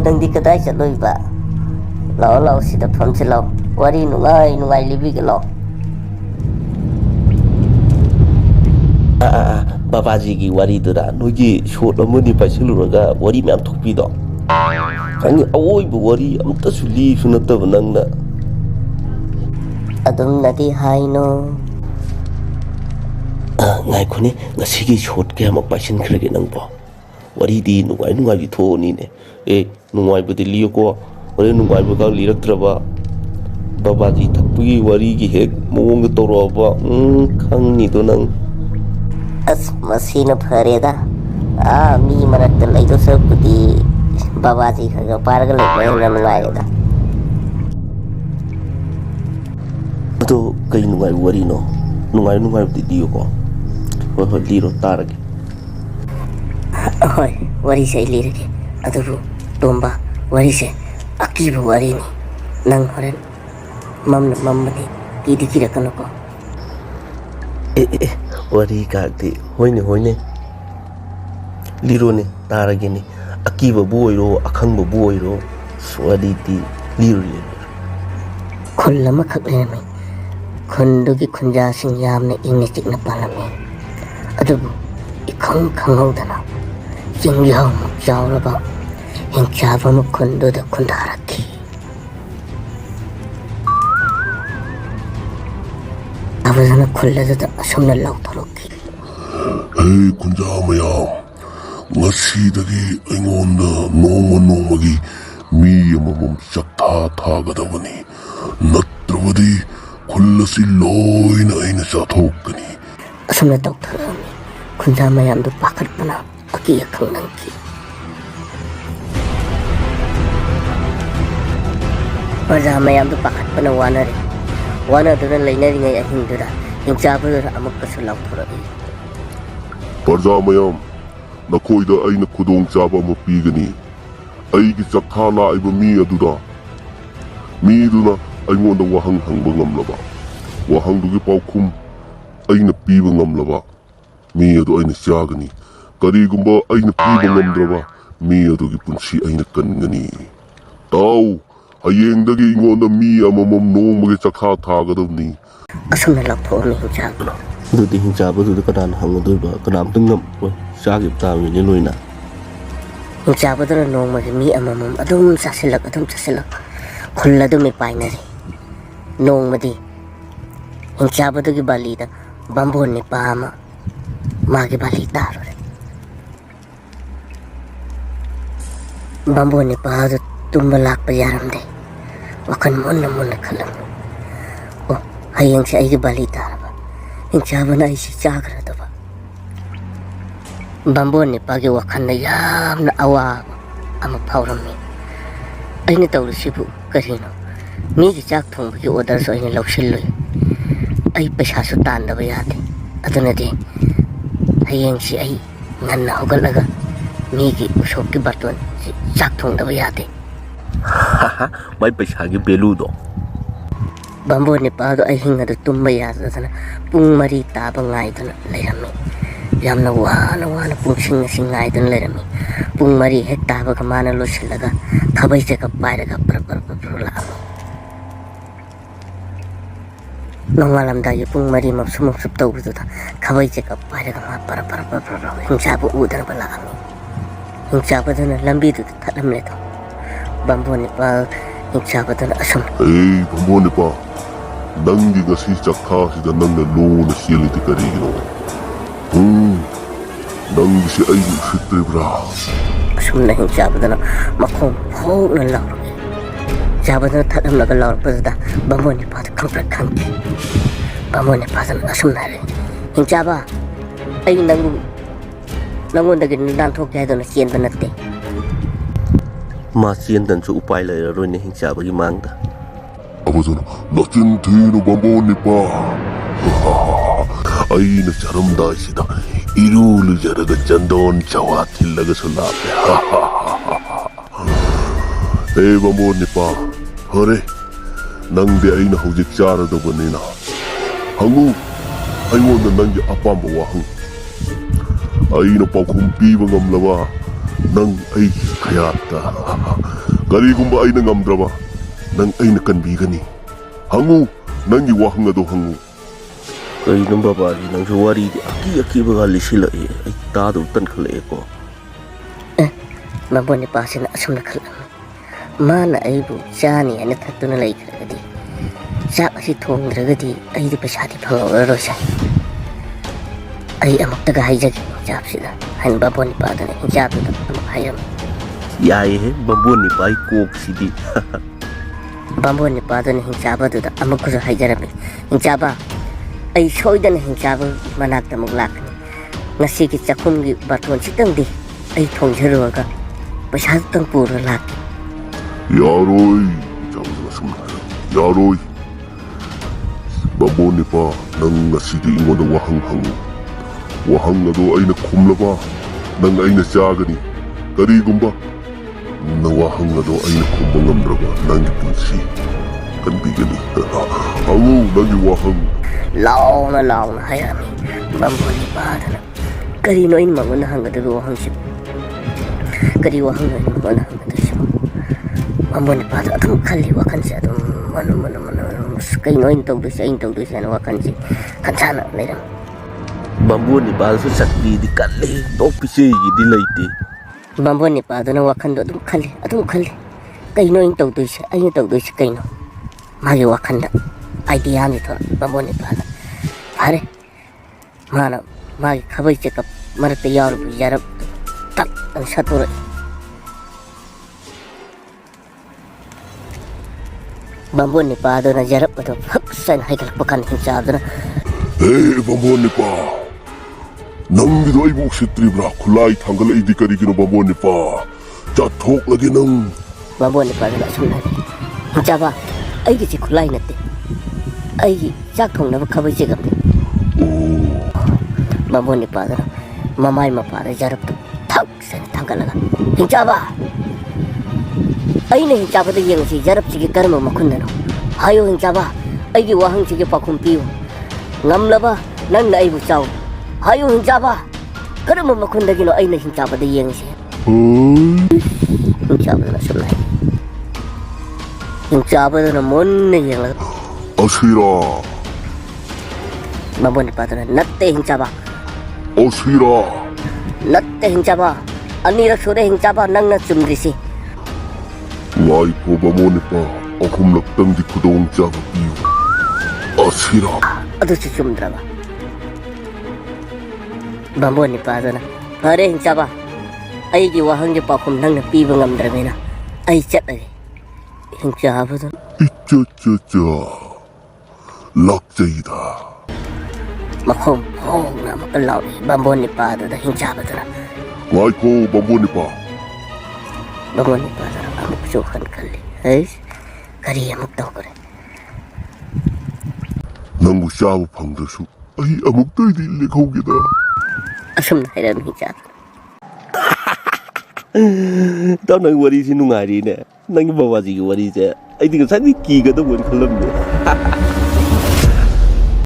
nangdi kadai chaloiba lao lao sida phamchilo wari nungai nungai libi gelo babaji gi wari dura nogi shot amani pasiluraga wari myam thokpi do kangi awoi bu wari amta suli sunata banangna adum nadi haino ngai khone ngasigi shot ke amak pasin khrege nangbo wari di nungai bi thoni ne nungai bu di liyo ko wari nungai bu ka liraktraba babaji thakpi wari gi hek mong toroba khangni do nang masina fareda mi marakta laido sabudi babaji khaga parga le ram laida to kai nungai wari no nungai di diyo ko ho liro tarage hoi wari se lirage adubu tomba wari se akibu wari ni nang horen mamni kidi kira kanoko wari kakti hoine liro ne tarage ni akiba buoiro akhangba buoiro swadi ti liro kullama khakleme khundugi khunjasing yamne ingni chikna palame adubu ikhang khanghaudana jingyam jawraba Hingchaba mo khundu da khundarakhi abazana khullada da asumna lautarokki khunjamayam ngasidagi aingonda nongmagi mi amamam chakha thagadabani natrabadi khullasi loina aina chathokani asumna tawtharami khunjamayam du pakhatpana aki akhangnangki khunjamayam du pakhatpana wanadura lainari ahindura Hingchaba amukkasu lautaraki Parjamayam nakoida aina khudong chaba mo pigani aigi chakha laiba mi aduna aingonda wahang hangba ngamlaba wahangdugi paukhum aina piba ngamlaba mi adu aina chagani karigumba aina piba ngamdraba mi adugi punsi aina kangani tau hayengdagi ingonda mi amamam nongmagi chakha thagadabni asumna lauthorni Hingchaba dudi Hingchaba du kadan hangaduba kanam tungam chagi tawi ni loina Hingchaba du nongmagi mi amamam adum sasilak khulladu mi painari nongmadi Hingchaba du gi balida bambon ni pama magi bali darore bambon ni pa du tumba lakpa yaramde wakan munna khalam hayang si aigi bali daraba Hingchaba na isi chagradaba bambon ni pagi wakan na yamna awa ama phawrami aina tawrisibu karino migi chak thongbagi order so aina lawsilloi ai paisa su tandaba yade adunadi hayang si ai nganna hogalaga migi usokki baton chak thongdaba yade mai paisa gi beludo bambon ni pado ai hingadu tumba yadana pung mari taba ngaiduna leirami yamna wana pungsing ngaiduna leirami pung mari hek taba kamana losilaga thabai se ka pairaga par la nongalam da yu pung mari mapsum tawbuda thabai se ka pairaga ma par Hingchaba udana balami Hingchaba dana lambi du thatlam le to bambon ni pa Hingchaba dana asum bambon ni pa nangi gasi chakha sida nangna lona siliti karigino nangi si ay fitrebra asumna Hingchaba dana makhom phogna lawro Hingchaba dana thatlam laga lawro pazda bambon ni pa khampra khangki bambon ni pa dana asumna re Hingchaba ai nangonda gi dan thok jai dana chien banatte ma chien dan chu upai lai roi ne Hingchaba gi mangda abazana natin thino bambon ni pa aina charamda sida irulu jaraga chandon chawa thillaga sulape bambon ni pa hore nangde aina hojik charada banina hangu aingonda nangi apamba wahang aina paukhum piba ngamlaba nang ay hayata. Karigumba ay nangamdraba, nang ay nakanbigani. Hangu, nang iwahang ado hangu. Kay nang babaji nang suwari di aki bagali sila ay tado tan kala ko. Mabon ni pasin na asum na kalam. Mana ay bu jani ay natatto na lai karagadi. Sa kasi tuwang dragadi ay di pasati pangawaro siya. Ay amak taga hijag jab sila. Han babon ni pada na jab na amak hayam. Yai he bambun ni pai kok sidi. Bambon ni pada na Hingchaba do amak ko sa hijarami. Hingchaba ay soida na Hingchaba manata maglakani. Ngasi ki chakum gi baton sitang di ay thong jaruaga. Pasal tang pura laki. Yaroy, jawab masuk. Yaroy, babon ni pa nang nasidi ingo na wahang hangu. Wahang na do ay nakumlaba, nang ay nasyagani. Karigumba, na wahang na do ay nakumangamdraba, nang ipunsi. Kanbigani. Hangu, nang iwahang. Lao na hayami. Bambon ni pada na. Karino in mangunahang gado wahang sip. Kari wahang na mana hangga siya. Bambon ni pada atong kali wakan siya atong mano. Kay no intog do siya na wakan siya. Kansana na lang. Bambun ni bal su sakti di kali to pise di laiti. Bambon ni pada na wakan do atong kali. Kay no intog do siya ay intog do siya kay no. Magi wakan na. Idea ni to bambon ni pada. Pare. Mana magi khabay siya kap marate yaro yarap tak ang saturay. Bambon ni pada na jarap ato haksan hay kalpakan Hingchaba na. Bambon ni pa. Nang dito ay buksit tribra kulay tanggal ay di karigino bambon ni pa. Jatok lagi nang. Bambon ni pada na sunay. Hingchaba ay di si kulay natin. Ay jakong na makabay siya kami. Bambon ni pada na mamay mapada jarap to haksan tanggal na. Hingchaba ay na Hingchaba da yang si jarap sige karma makunda no. Hayo Hingchaba ay gi wahang sige pakumpiyo. Ngamlaba nang na ay busaw. Hayo Hingchaba karma makunda gino ay na Hingchaba da yang si. Hingchaba na sulay. Hingchaba na mon na yang. Asira. Bambon ni pada na natte Hingchaba. Asira. Natte Hingchaba. Anirak sore Hingchaba nang na sumrisi. Ngay po bambon ni pa. Akum laktang di kudong jaga piyo. Asira. Aduh si sumdraba. Bambon ni pada na. Pare Hingchaba. Ay gi wahang gi pakum nang na piba ngamdrabe na. Ay chat ay. Hingchaba to. Icha. Lakjayda. Makom na makalaw ni bambon ni pada da Hingchaba to na. Ngay po bambon ni pa. Bambon ni pada na amuk sukan kali. Ay kari amuk daw ko rin. Nang musyaw pangdasu. Ay amuk tayo di likaw kita. Asum na hayran Hingchaba. Tao nang wari si nungari na. Nang babaji ki wari siya. Ay di ka saan di kiga daw wani kalam na.